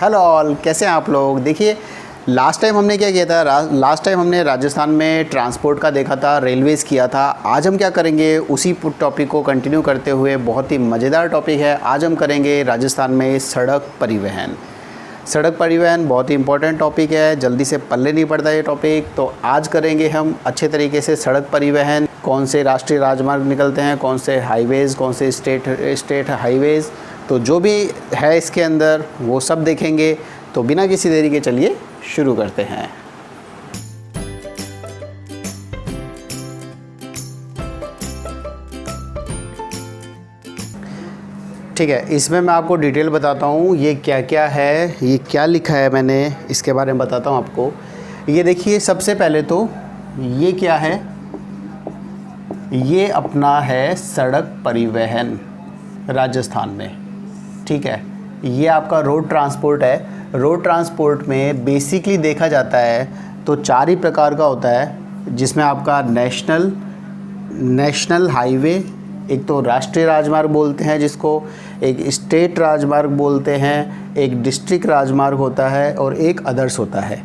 Hello all, कैसे हैं आप लोग। देखिए लास्ट टाइम हमने क्या किया था, लास्ट टाइम हमने राजस्थान में ट्रांसपोर्ट का देखा था, रेलवेज़ किया था। आज हम क्या करेंगे, उसी टॉपिक को कंटिन्यू करते हुए बहुत ही मज़ेदार टॉपिक है। आज हम करेंगे राजस्थान में सड़क परिवहन। सड़क परिवहन बहुत ही इंपॉर्टेंट टॉपिक है, जल्दी से पल्ले नहीं पड़ता ये टॉपिक। तो आज करेंगे हम अच्छे तरीके से सड़क परिवहन, कौन से राष्ट्रीय राजमार्ग निकलते हैं, कौन से हाईवेज़, कौन से स्टेट हाईवेज़, तो जो भी है इसके अंदर वो सब देखेंगे। तो बिना किसी देरी के चलिए शुरू करते हैं। ठीक है, इसमें मैं आपको डिटेल बताता हूँ ये क्या क्या है, ये क्या लिखा है मैंने, इसके बारे में बताता हूँ आपको। ये देखिए, सबसे पहले तो ये क्या है, ये अपना है सड़क परिवहन राजस्थान में। ठीक है, ये आपका रोड ट्रांसपोर्ट है। रोड ट्रांसपोर्ट में बेसिकली देखा जाता है तो चार ही प्रकार का होता है, जिसमें आपका नेशनल हाईवे, एक तो राष्ट्रीय राजमार्ग बोलते हैं जिसको, एक स्टेट राजमार्ग बोलते हैं, एक डिस्ट्रिक्ट राजमार्ग होता है और एक अदर्स होता है।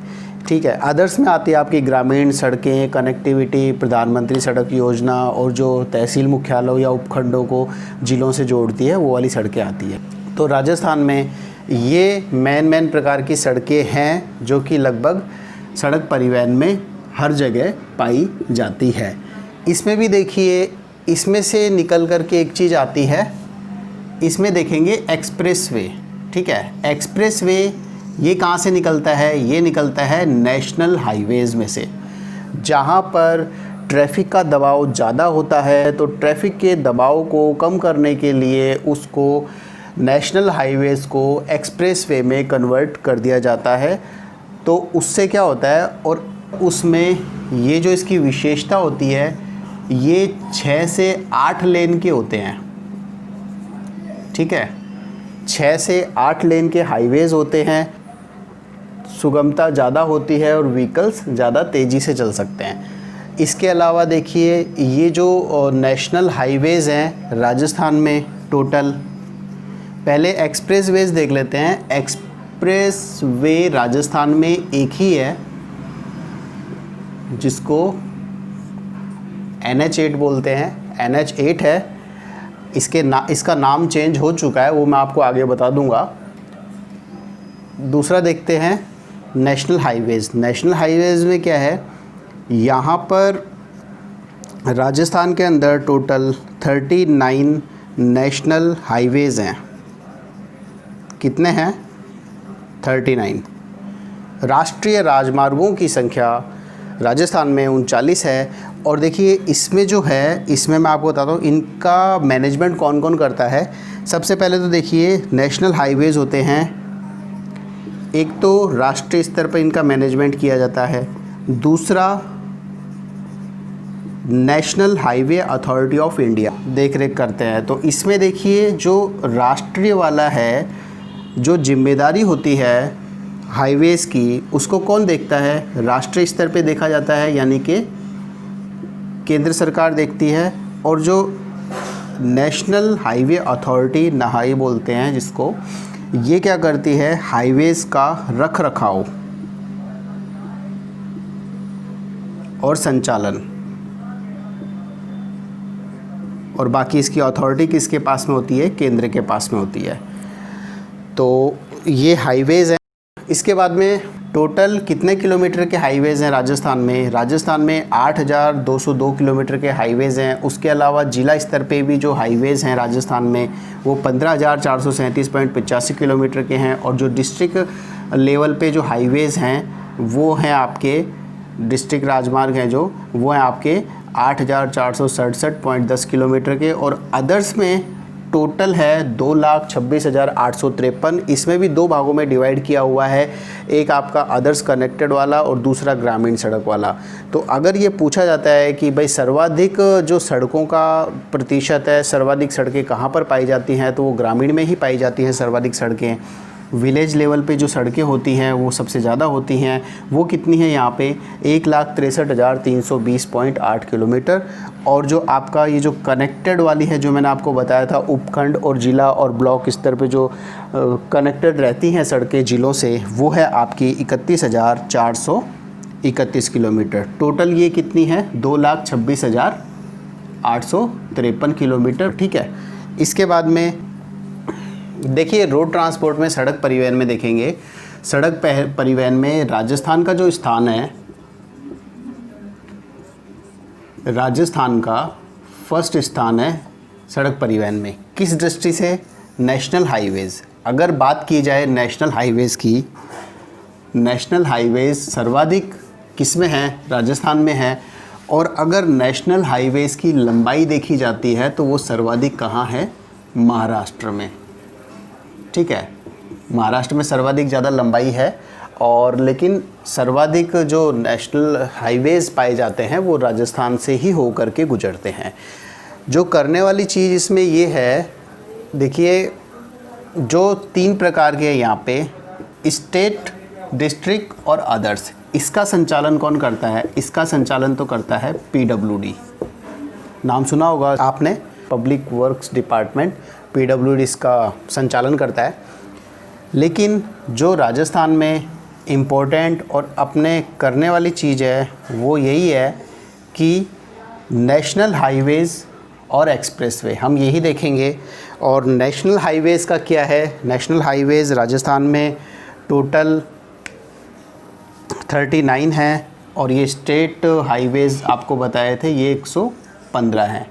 ठीक है, अदर्स में आती है आपकी ग्रामीण सड़कें, कनेक्टिविटी, प्रधानमंत्री सड़क योजना, और जो तहसील मुख्यालयों या उपखंडों को जिलों से जोड़ती है वो वाली सड़कें आती है। तो राजस्थान में ये मेन प्रकार की सड़कें हैं जो कि लगभग सड़क परिवहन में हर जगह पाई जाती है। इसमें भी देखिए, इसमें से निकल कर के एक चीज़ आती है, इसमें देखेंगे एक्सप्रेसवे। ठीक है, एक्सप्रेसवे ये कहाँ से निकलता है, ये निकलता है नेशनल हाईवेज़ में से। जहाँ पर ट्रैफिक का दबाव ज़्यादा होता है तो ट्रैफिक के दबाव को कम करने के लिए उसको नेशनल हाईवेज़ को एक्सप्रेसवे में कन्वर्ट कर दिया जाता है। तो उससे क्या होता है, और उसमें ये जो इसकी विशेषता होती है, ये 6 से 8 लेन के होते हैं। ठीक है, 6 से 8 लेन के हाईवेज़ होते हैं, सुगमता ज़्यादा होती है और व्हीकल्स ज़्यादा तेज़ी से चल सकते हैं। इसके अलावा देखिए, ये जो नेशनल हाईवेज़ हैं राजस्थान में टोटल, पहले एक्सप्रेसवेज़ देख लेते हैं। एक्सप्रेसवे राजस्थान में एक ही है जिसको NH8 बोलते हैं, NH8 है। इसका नाम चेंज हो चुका है, वो मैं आपको आगे बता दूंगा। दूसरा देखते हैं नेशनल हाईवेज़। नेशनल हाईवेज़ में क्या है, यहाँ पर राजस्थान के अंदर टोटल 39 नेशनल हाईवेज़ हैं। कितने हैं? 39। राष्ट्रीय राजमार्गों की संख्या राजस्थान में 39 है। और देखिए इसमें जो है, इसमें मैं आपको बताता हूँ इनका मैनेजमेंट कौन कौन करता है। सबसे पहले तो देखिए, नेशनल हाईवेज़ होते हैं, एक तो राष्ट्रीय स्तर पर इनका मैनेजमेंट किया जाता है। दूसरा, national highway authority of India देख रेख करते हैं। तो इसमें देखिए, जो राष्ट्रीय वाला है, जो जिम्मेदारी होती है हाईवेज़ की, उसको कौन देखता है? राष्ट्रीय स्तर पे देखा जाता है, यानी कि केंद्र सरकार देखती है। और जो नेशनल हाईवे अथॉरिटी, नहाई बोलते हैं जिसको, ये क्या करती है? हाईवेज़ का रख रखाव और संचालन। और बाकी इसकी अथॉरिटी किसके पास में होती है? केंद्र के पास में होती है। तो ये हाईवेज़ हैं। इसके बाद में टोटल कितने किलोमीटर के हाईवेज़ हैं राजस्थान में? राजस्थान में 8,202 किलोमीटर के हाईवेज़ हैं। उसके अलावा जिला स्तर पे भी जो हाईवेज़ हैं राजस्थान में, वो 15,437.85 किलोमीटर के हैं। और जो डिस्ट्रिक्ट लेवल पे जो हाईवेज़ हैं वो हैं आपके, डिस्ट्रिक्ट राजमार्ग हैं जो, वो हैं आपके 8,467.10 किलोमीटर के। और अदर्स में टोटल है 2,26,853। इसमें भी दो भागों में डिवाइड किया हुआ है, एक आपका अदर्स कनेक्टेड वाला और दूसरा ग्रामीण सड़क वाला। तो अगर ये पूछा जाता है कि भाई सर्वाधिक जो सड़कों का प्रतिशत है, सर्वाधिक सड़कें कहाँ पर पाई जाती हैं, तो वो ग्रामीण में ही पाई जाती हैं सर्वाधिक सड़कें। विलेज लेवल पे जो सड़कें होती हैं वो सबसे ज़्यादा होती हैं। वो कितनी है यहाँ पे 1,63,320.8 किलोमीटर। और जो आपका ये जो कनेक्टेड वाली है, जो मैंने आपको बताया था उपखंड और ज़िला और ब्लॉक स्तर पे जो कनेक्टेड रहती हैं सड़कें ज़िलों से, वो है आपकी 31,431 किलोमीटर। टोटल ये कितनी है 2,26,853 किलोमीटर। ठीक है। इसके बाद में देखिए रोड ट्रांसपोर्ट में, सड़क परिवहन में देखेंगे, सड़क परिवहन में राजस्थान का जो स्थान है, राजस्थान का फर्स्ट स्थान है सड़क परिवहन में। किस दृष्टि से? National highways. अगर बात की जाए नेशनल हाईवेज़ की, नेशनल हाईवेज़ सर्वाधिक किस में है? राजस्थान में है। और अगर नेशनल हाईवेज़ की लंबाई देखी जाती है तो वो सर्वाधिक कहाँ है? महाराष्ट्र में। ठीक है, महाराष्ट्र में सर्वाधिक ज़्यादा लंबाई है। और लेकिन सर्वाधिक जो नेशनल हाईवेज़ पाए जाते हैं वो राजस्थान से ही हो कर के गुजरते हैं। जो करने वाली चीज़ इसमें ये है, देखिए जो 3 प्रकार के हैं यहाँ पे, स्टेट, डिस्ट्रिक्ट और अदर्स। इसका संचालन कौन करता है? इसका संचालन तो करता है PWD। नाम सुना होगा आपने, पब्लिक वर्क्स डिपार्टमेंट, PWD इसका संचालन करता है। लेकिन जो राजस्थान में इम्पोर्टेंट और अपने करने वाली चीज़ है वो यही है कि नेशनल हाईवेज़ और एक्सप्रेसवे, हम यही देखेंगे। और नेशनल हाईवेज़ का क्या है? नेशनल हाईवेज़ राजस्थान में टोटल 39 हैं और ये स्टेट हाईवेज़ आपको बताए थे ये 115 हैं।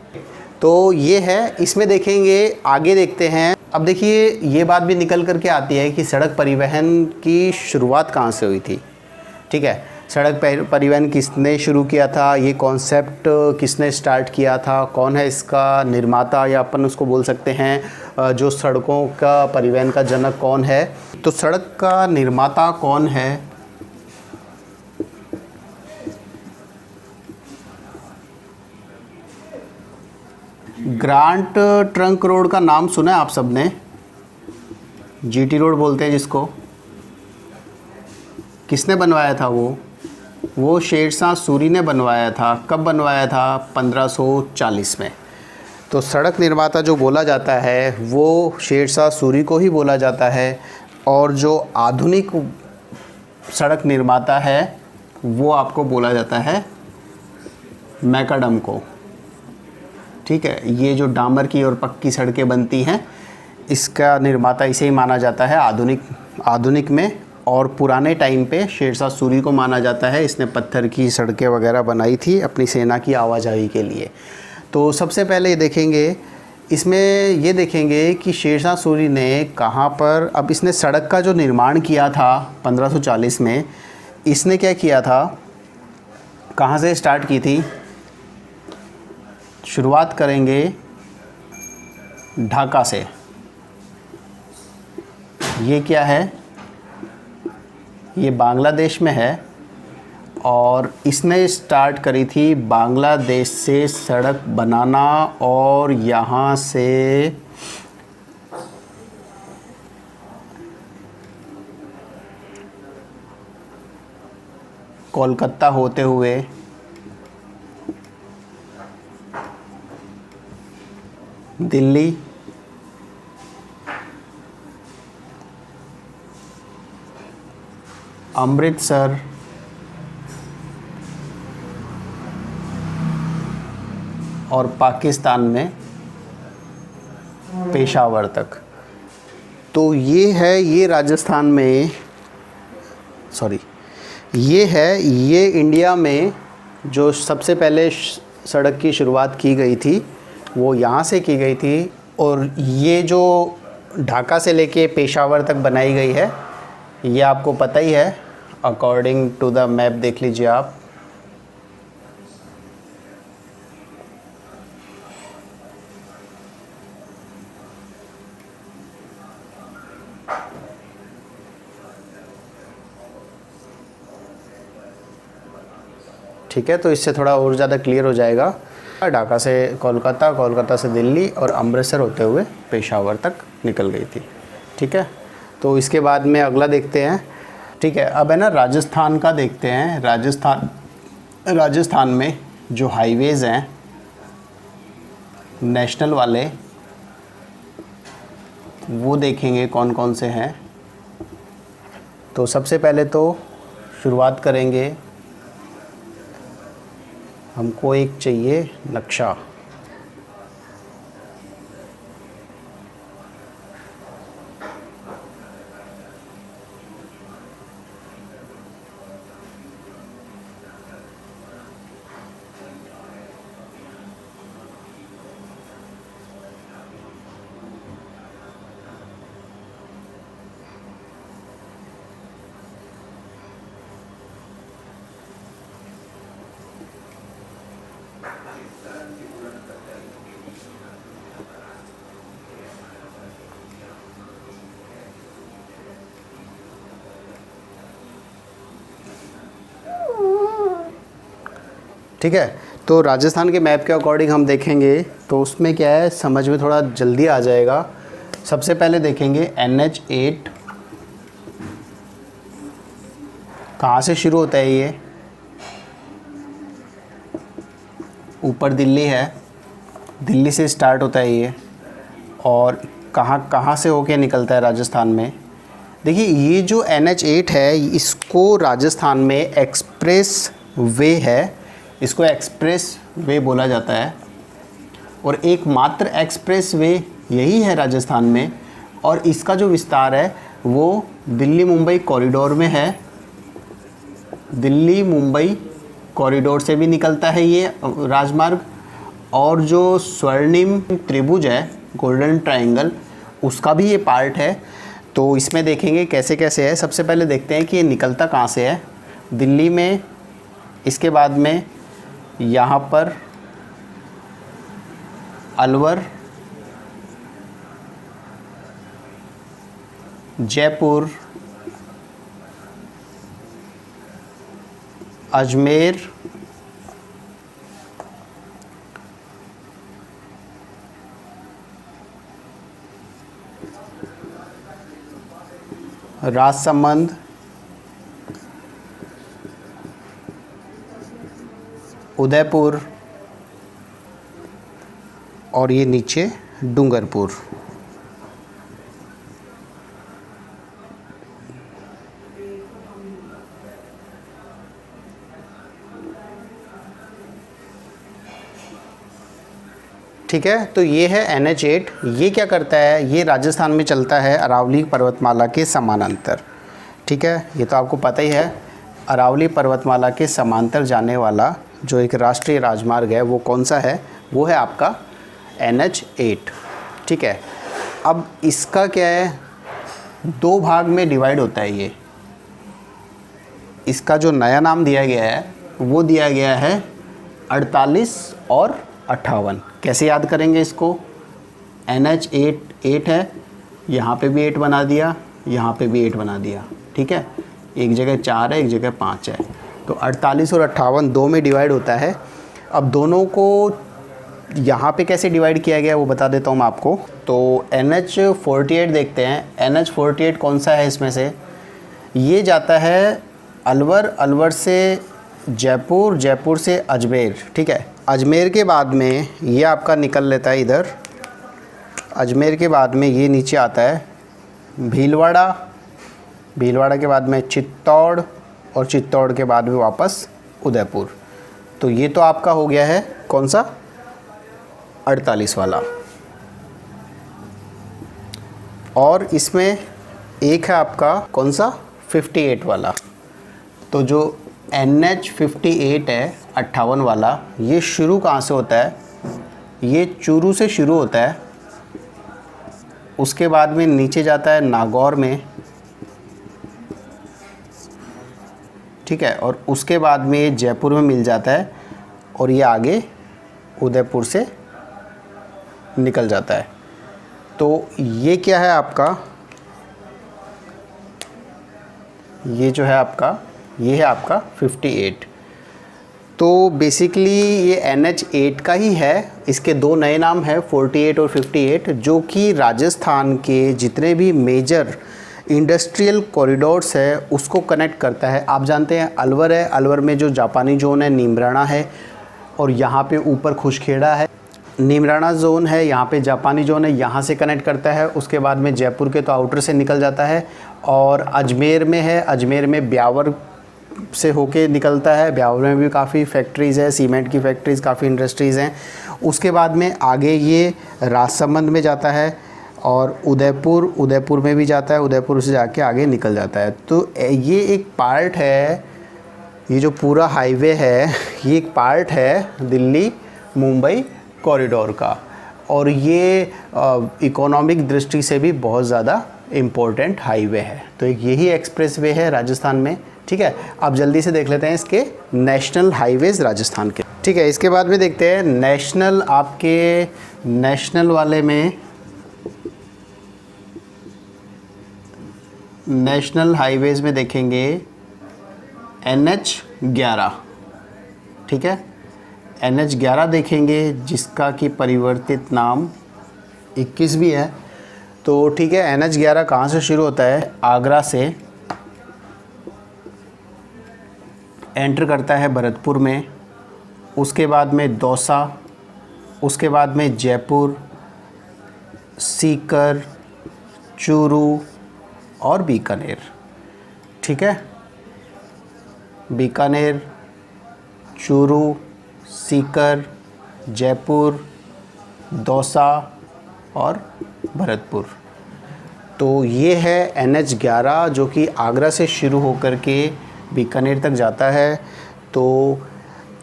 तो ये है, इसमें देखेंगे, आगे देखते हैं। अब देखिए ये बात भी निकल कर के आती है कि सड़क परिवहन की शुरुआत कहाँ से हुई थी। ठीक है, सड़क परिवहन किसने शुरू किया था, ये कॉन्सेप्ट किसने स्टार्ट किया था, कौन है इसका निर्माता, या अपन उसको बोल सकते हैं जो सड़कों का परिवहन का जनक कौन है। तो सड़क का निर्माता कौन है? ग्रांट ट्रंक रोड का नाम सुना है आप सबने? GT रोड बोलते हैं जिसको। किसने बनवाया था वो शेरशाह सूरी ने बनवाया था। कब बनवाया था? 1540 में। तो सड़क निर्माता जो बोला जाता है वो शेरशाह सूरी को ही बोला जाता है। और जो आधुनिक सड़क निर्माता है वो आपको बोला जाता है मैकडम को। ठीक है, ये जो डामर की और पक्की सड़कें बनती हैं इसका निर्माता इसे ही माना जाता है आधुनिक में। और पुराने टाइम पे शेरशाह सूरी को माना जाता है, इसने पत्थर की सड़कें वगैरह बनाई थी अपनी सेना की आवाजाही के लिए। तो सबसे पहले ये देखेंगे, इसमें ये देखेंगे कि शेरशाह सूरी ने कहाँ पर, अब इसने सड़क का जो निर्माण किया था 1540 में, इसने क्या किया था, कहाँ से स्टार्ट की थी? शुरुआत करेंगे ढाका से। ये क्या है? ये बांग्लादेश में है। और इसने स्टार्ट करी थी बांग्लादेश से सड़क बनाना और यहाँ से कोलकाता होते हुए दिल्ली, अमृतसर, और पाकिस्तान में पेशावर तक। तो ये है, ये राजस्थान में, सॉरी, ये इंडिया में जो सबसे पहले सड़क की शुरुआत की गई थी वो यहाँ से की गई थी। और ये जो ढाका से लेके पेशावर तक बनाई गई है ये आपको पता ही है, अकॉर्डिंग टू द मैप देख लीजिए आप। ठीक है, तो इससे थोड़ा और ज़्यादा क्लियर हो जाएगा। ढाका से कोलकाता, कोलकाता से दिल्ली और अमृतसर होते हुए पेशावर तक निकल गई थी। ठीक है, तो इसके बाद में अगला देखते हैं। ठीक है, अब है ना राजस्थान का देखते हैं। राजस्थान में जो हाईवेज़ हैं नेशनल वाले, वो देखेंगे कौन कौन से हैं। तो सबसे पहले तो शुरुआत करेंगे, हमको एक चाहिए नक्शा। ठीक है, तो राजस्थान के मैप के अकॉर्डिंग हम देखेंगे तो उसमें क्या है, समझ में थोड़ा जल्दी आ जाएगा। सबसे पहले देखेंगे NH8 कहाँ से शुरू होता है। ये ऊपर दिल्ली है, दिल्ली से स्टार्ट होता है ये, और कहाँ कहाँ से होके निकलता है राजस्थान में। देखिए ये जो NH8 है, इसको राजस्थान में एक्सप्रेस वे है, इसको एक्सप्रेस वे बोला जाता है, और एकमात्र एक्सप्रेस वे यही है राजस्थान में। और इसका जो विस्तार है वो दिल्ली मुंबई कॉरिडोर में है। दिल्ली मुंबई कॉरिडोर से भी निकलता है ये राजमार्ग, और जो स्वर्णिम त्रिभुज है, गोल्डन ट्रायंगल, उसका भी ये पार्ट है। तो इसमें देखेंगे कैसे कैसे है। सबसे पहले देखते हैं कि ये निकलता कहाँ से है। दिल्ली में, इसके बाद में यहाँ पर अलवर, जयपुर, अजमेर, राजसमंद, उदयपुर, और ये नीचे डूंगरपुर। ठीक है, तो ये है NH8। ये क्या करता है, ये राजस्थान में चलता है अरावली पर्वतमाला के समानांतर। ठीक है, ये तो आपको पता ही है। अरावली पर्वतमाला के समांतर जाने वाला जो एक राष्ट्रीय राजमार्ग है वो कौन सा है, वो है आपका NH8। ठीक है, अब इसका क्या है, दो भाग में डिवाइड होता है ये। इसका जो नया नाम दिया गया है वो दिया गया है 48 और 58। कैसे याद करेंगे इसको, NH8 है, यहाँ पे भी 8 बना दिया, यहाँ पे भी 8 बना दिया। ठीक है, एक जगह 4 है, एक जगह 5 है, तो 48 और 58 दो में डिवाइड होता है। अब दोनों को यहाँ पे कैसे डिवाइड किया गया वो बता देता हूँ मैं आपको। तो NH48 देखते हैं। NH48 कौन सा है इसमें से, ये जाता है अलवर, अलवर से जयपुर, जयपुर से अजमेर। ठीक है, अजमेर के बाद में ये आपका निकल लेता है इधर, अजमेर के बाद में ये नीचे आता है भीलवाड़ा, भीलवाड़ा के बाद में चित्तौड़, और चित्तौड़ के बाद में वापस उदयपुर। तो ये तो आपका हो गया है कौन सा, 48 वाला। और इसमें एक है आपका कौन सा, 58 वाला। तो जो NH58 है 58 वाला, ये शुरू कहाँ से होता है, ये चूरू से शुरू होता है, उसके बाद में नीचे जाता है नागौर में। ठीक है, और उसके बाद में ये जयपुर में मिल जाता है, और ये आगे उदयपुर से निकल जाता है। तो ये क्या है आपका, ये जो है आपका, ये है आपका 58। तो बेसिकली ये NH8 का ही है। इसके दो नए नाम हैं 48 और 58, जो कि राजस्थान के जितने भी मेजर इंडस्ट्रियल कॉरिडोर्स है उसको कनेक्ट करता है। आप जानते हैं अलवर है, अलवर में जो जापानी जोन है नीमराणा है, और यहाँ पे ऊपर खुशखेड़ा है। नीमराणा जोन है, यहाँ पे जापानी जोन है, यहाँ से कनेक्ट करता है। उसके बाद में जयपुर के तो आउटर से निकल जाता है, और अजमेर में है, अजमेर में ब्यावर से होके निकलता है। ब्यावर में भी काफ़ी फैक्ट्रीज़ है, सीमेंट की फैक्ट्रीज़, काफ़ी इंडस्ट्रीज़ हैं। उसके बाद में आगे ये राजसमंद में जाता है, और उदयपुर में भी जाता है, उदयपुर से जाके आगे निकल जाता है। तो ये एक पार्ट है, ये जो पूरा हाईवे है ये एक पार्ट है दिल्ली मुंबई कॉरिडोर का, और ये इकोनॉमिक दृष्टि से भी बहुत ज़्यादा इम्पोर्टेंट हाईवे है। तो एक यही एक्सप्रेसवे है राजस्थान में। ठीक है, अब जल्दी से देख लेते हैं इसके नेशनल हाईवेज़ राजस्थान के। ठीक है, इसके बाद में देखते हैं नेशनल, आपके नेशनल वाले में नेशनल हाईवेज़ में देखेंगे NH11। ठीक है, NH11 देखेंगे, जिसका कि परिवर्तित नाम 21 भी है। तो ठीक है, NH11 कहाँ से शुरू होता है? आगरा से एंटर करता है भरतपुर में, उसके बाद में दौसा, उसके बाद में जयपुर, सीकर, चूरू और बीकानेर। ठीक है, बीकानेर, चूरू, सीकर, जयपुर, दौसा और भरतपुर। तो ये है NH11 जो कि आगरा से शुरू होकर के बीकानेर तक जाता है। तो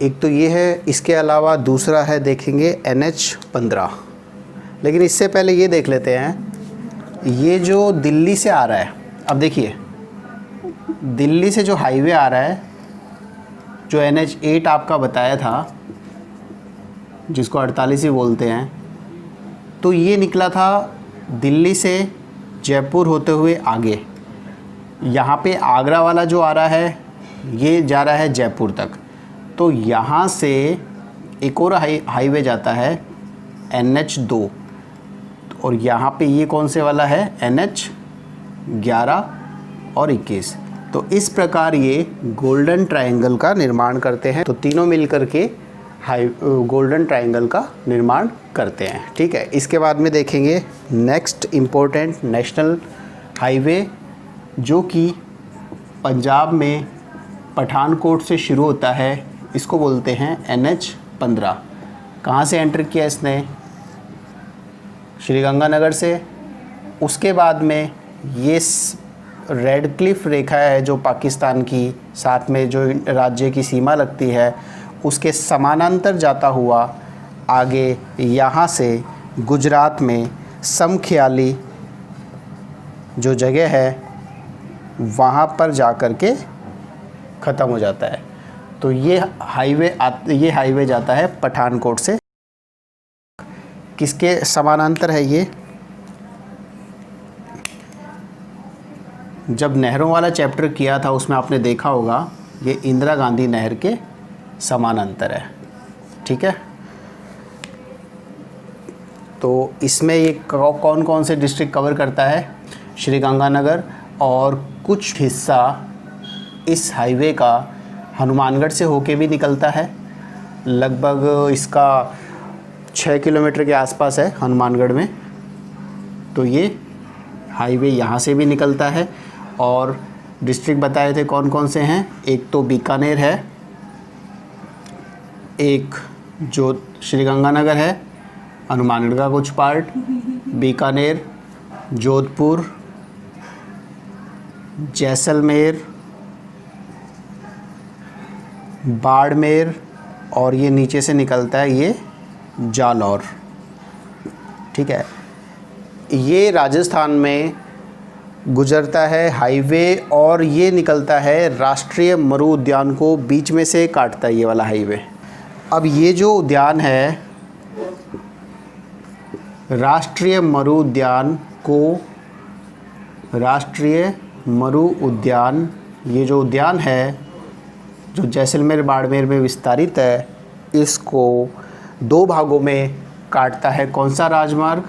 एक तो ये है, इसके अलावा दूसरा है देखेंगे NH15। लेकिन इससे पहले ये देख लेते हैं, ये जो दिल्ली से आ रहा है, अब देखिए दिल्ली से जो हाईवे आ रहा है, जो NH8 आपका बताया था, जिसको 48 ही बोलते हैं, तो ये निकला था दिल्ली से जयपुर होते हुए आगे। यहाँ पे आगरा वाला जो आ रहा है ये जा रहा है जयपुर तक। तो यहाँ से एक और हाईवे जाता है NH2, और यहाँ पे ये कौन से वाला है? NH11 और 21। तो इस प्रकार ये गोल्डन ट्रायंगल का निर्माण करते हैं। तो तीनों मिलकर के गोल्डन ट्रायंगल का निर्माण करते हैं। ठीक है, इसके बाद में देखेंगे नेक्स्ट इम्पोर्टेंट नेशनल हाईवे, जो कि पंजाब में पठानकोट से शुरू होता है, इसको बोलते हैं NH15। कहाँ से एंटर किया इसने? श्रीगंगानगर से। उसके बाद में ये रेड क्लिफ रेखा है जो पाकिस्तान की, साथ में जो राज्य की सीमा लगती है, उसके समानांतर जाता हुआ आगे यहाँ से गुजरात में समख्याली जो जगह है वहाँ पर जा कर के ख़त्म हो जाता है। तो ये हाईवे जाता है पठानकोट से। किसके समानांतर है ये? जब नहरों वाला चैप्टर किया था उसमें आपने देखा होगा, ये इंदिरा गांधी नहर के समानांतर है। ठीक है, तो इसमें ये कौन कौन से डिस्ट्रिक्ट कवर करता है? श्रीगंगानगर, और कुछ हिस्सा इस हाईवे का हनुमानगढ़ से होके भी निकलता है। लगभग इसका 6 किलोमीटर के आसपास है हनुमानगढ़ में। तो ये हाईवे यहाँ से भी निकलता है। और डिस्ट्रिक्ट बताए थे कौन कौन से हैं? एक तो बीकानेर है, एक जो श्रीगंगानगर है, हनुमानगढ़ का कुछ पार्ट, बीकानेर, जोधपुर, जैसलमेर, बाड़मेर, और ये नीचे से निकलता है ये जालौर। ठीक है, ये राजस्थान में गुजरता है हाईवे, और ये निकलता है राष्ट्रीय मरु उद्यान को बीच में से काटता है ये वाला हाईवे। अब ये जो उद्यान है, राष्ट्रीय मरु उद्यान, ये जो उद्यान है जो जैसलमेर बाड़मेर में विस्तारित है, इसको 2 भागों में काटता है। कौन सा राजमार्ग?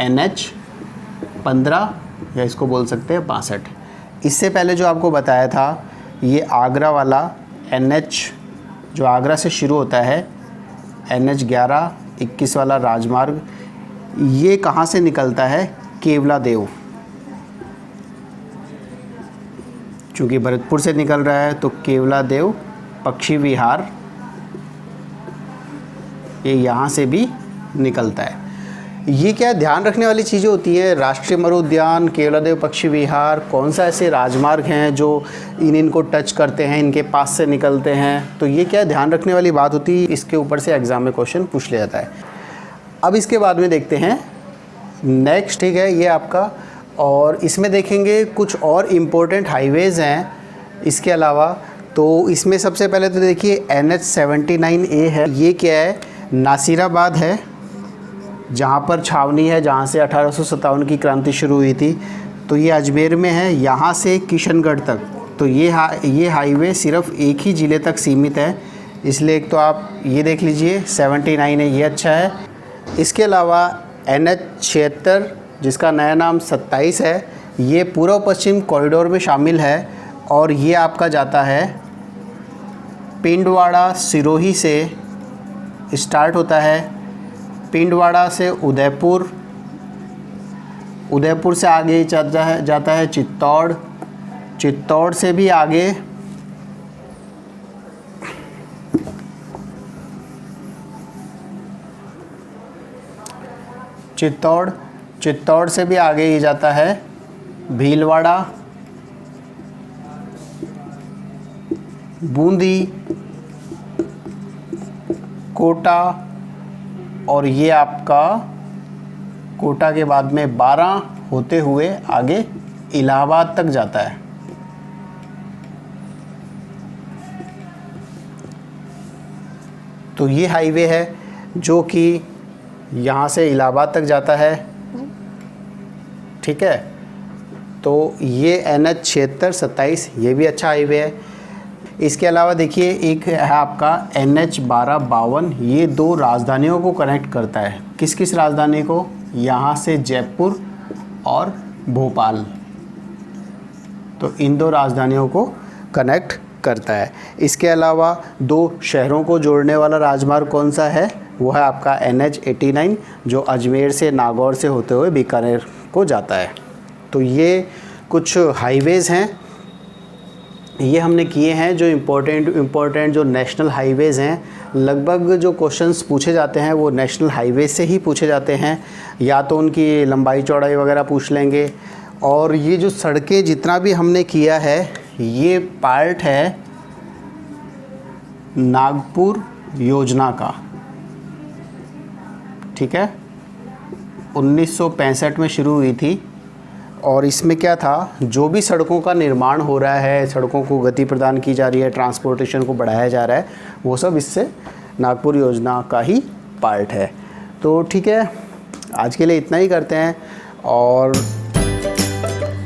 NH15 या इसको बोल सकते हैं 62। इससे पहले जो आपको बताया था ये आगरा वाला NH जो आगरा से शुरू होता है NH 11-21 वाला राजमार्ग, ये कहाँ से निकलता है? केवला देव। चूँकि भरतपुर से निकल रहा है तो केवला देव पक्षी विहार ये यहाँ से भी निकलता है। ये क्या ध्यान रखने वाली चीज़ें होती हैं? राष्ट्रीय मरु उद्यान, केवलादेव पक्षी विहार, कौन सा ऐसे राजमार्ग हैं जो इनको टच करते हैं, इनके पास से निकलते हैं, तो ये क्या ध्यान रखने वाली बात होती है। इसके ऊपर से एग्ज़ाम में क्वेश्चन पूछ लिया जाता है। अब इसके बाद में देखते हैं नेक्स्ट, ठीक है, ये आपका, और इसमें देखेंगे कुछ और इम्पोर्टेंट हाईवेज़ हैं इसके अलावा। तो इसमें सबसे पहले तो देखिए NH 79A है। ये क्या है? नासिराबाद है, जहाँ पर छावनी है, जहाँ से 1857 की क्रांति शुरू हुई थी। तो ये अजमेर में है, यहाँ से किशनगढ़ तक। तो ये हाईवे सिर्फ एक ही ज़िले तक सीमित है, इसलिए एक तो आप ये देख लीजिए 79 है, ये अच्छा है। इसके अलावा NH 76 जिसका नया नाम 27 है, ये पूर्व पश्चिम कॉरिडोर में शामिल है और ये आपका जाता है पिंडवाड़ा सिरोही से स्टार्ट होता है। पिंडवाड़ा से उदयपुर, उदयपुर से आगे जाता है चित्तौड़, चित्तौड़ से भी आगे चित्तौड़ से भी आगे ही जाता है भीलवाड़ा, बूंदी, कोटा, और ये आपका कोटा के बाद में 12 होते हुए आगे इलाहाबाद तक जाता है। तो ये हाईवे है जो कि यहाँ से इलाहाबाद तक जाता है, ठीक है। तो ये NH 76 27 ये भी अच्छा हाईवे है। इसके अलावा देखिए एक है आपका NH 1252, ये 2 राजधानियों को कनेक्ट करता है। किस किस राजधानी को? यहाँ से जयपुर और भोपाल, तो इन 2 राजधानियों को कनेक्ट करता है। इसके अलावा 2 शहरों को जोड़ने वाला राजमार्ग कौन सा है? वो है आपका NH 89 जो अजमेर से नागौर से होते हुए बीकानेर को जाता है। तो ये कुछ हाईवेज़ हैं, ये हमने किए हैं जो इम्पोर्टेंट जो नेशनल हाईवेज़ हैं। लगभग जो क्वेश्चंस पूछे जाते हैं वो नेशनल हाईवे से ही पूछे जाते हैं, या तो उनकी लंबाई चौड़ाई वगैरह पूछ लेंगे। और ये जो सड़कें जितना भी हमने किया है ये पार्ट है नागपुर योजना का, ठीक है, 1965 में शुरू हुई थी। और इसमें क्या था, जो भी सड़कों का निर्माण हो रहा है, सड़कों को गति प्रदान की जा रही है, ट्रांसपोर्टेशन को बढ़ाया जा रहा है, वो सब इससे नागपुर योजना का ही पार्ट है। तो ठीक है, आज के लिए इतना ही करते हैं। और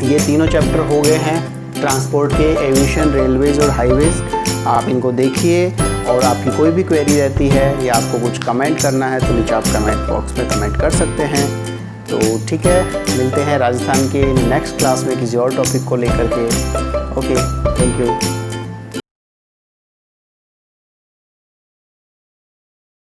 ये तीनों चैप्टर हो गए हैं ट्रांसपोर्ट के, एविएशन, रेलवेज़ और हाईवेज़। आप इनको देखिए, और आपकी कोई भी क्वेरी रहती है या आपको कुछ कमेंट करना है तो नीचे आप कमेंट बॉक्स में कमेंट कर सकते हैं। तो ठीक है, मिलते हैं राजस्थान के नेक्स्ट क्लास में किसी और टॉपिक को लेकर के। Okay, thank you.